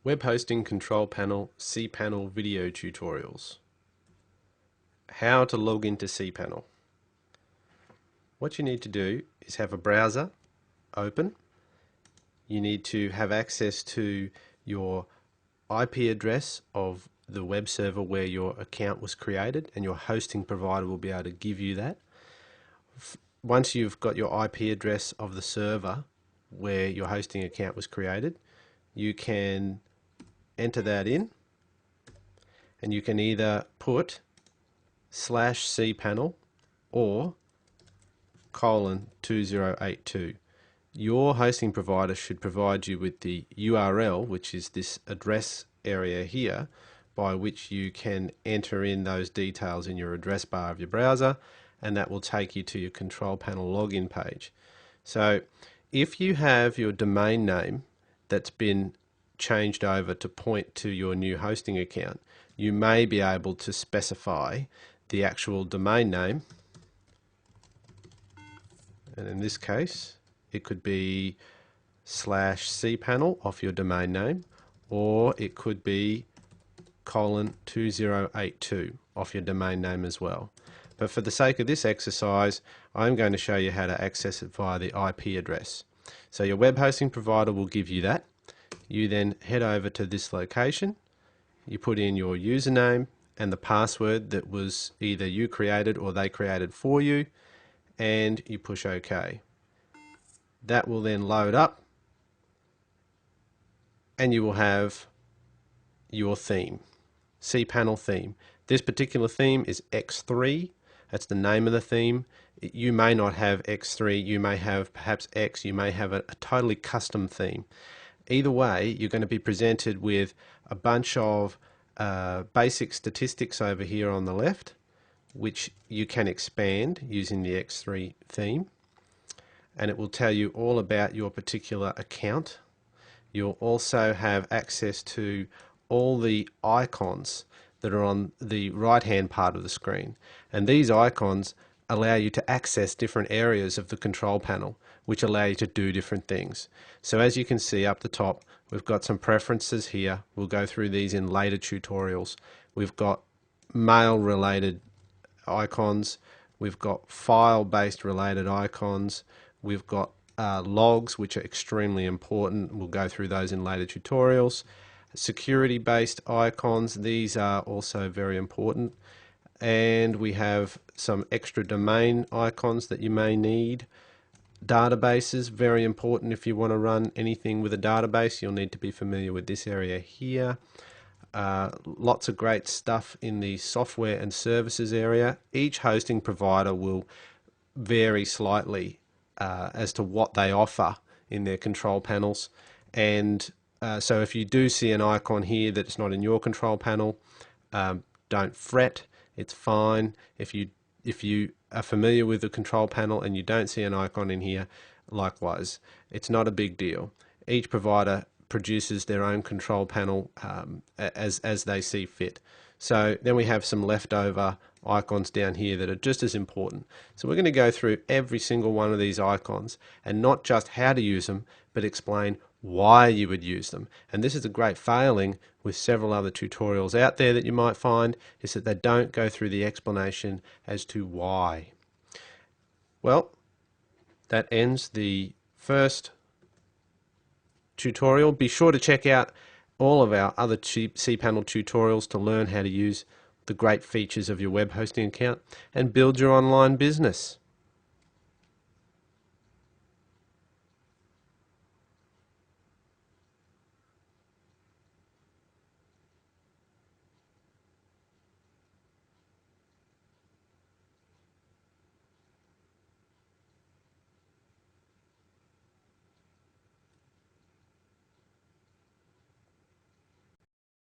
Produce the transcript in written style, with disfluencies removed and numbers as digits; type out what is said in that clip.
Web Hosting Control Panel cPanel video tutorials. How to log into cPanel. What you need to do is have a browser open. You need to have access to your IP address of the web server where your account was created, and your hosting provider will be able to give you that. Once you've got your IP address of the server where your hosting account was created, you can enter that in, and you can either put /cPanel or :2082. Your hosting provider should provide you with the URL, which is this address area here, by which you can enter in those details in your address bar of your browser, and that will take you to your control panel login page. So if you have your domain name that's been changed over to point to your new hosting account, you may be able to specify the actual domain name, and in this case it could be /cPanel off your domain name, or it could be :2082 off your domain name as well. But for the sake of this exercise, I'm going to show you how to access it via the IP address. So your web hosting provider will give you that. You then head over to this location, you put in your username and the password that was either you created or they created for you, and you push OK. That will then load up, and you will have your theme, cPanel theme. This particular theme is X3. That's the name of the theme. You may not have X3, you may have perhaps X, you may have a totally custom theme. Either way, you're going to be presented with a bunch of basic statistics over here on the left, which you can expand using the X3 theme, and it will tell you all about your particular account. You'll also have access to all the icons that are on the right hand part of the screen, and these icons allow you to access different areas of the control panel, which allow you to do different things. So as you can see up the top, we've got some preferences here. We'll go through these in later tutorials. We've got mail related icons, we've got file based related icons, we've got logs, which are extremely important. We'll go through those in later tutorials. Security based icons, these are also very important. And we have some extra domain icons that you may need. Databases, very important. If you want to run anything with a database, you'll need to be familiar with this area here. Lots of great stuff in the software and services area. Each hosting provider will vary slightly as to what they offer in their control panels, and so if you do see an icon here that's not in your control panel, don't fret. It's fine. If you are familiar with the control panel and you don't see an icon in here, likewise, it's not a big deal. Each provider produces their own control panel as they see fit. So then we have some leftover icons down here that are just as important. So we're going to go through every single one of these icons, and not just how to use them, but explain why you would use them. And this is a great failing with several other tutorials out there that you might find, is that they don't go through the explanation as to why. Well, that ends the first tutorial. Be sure to check out all of our other cPanel tutorials to learn how to use the great features of your web hosting account and build your online business.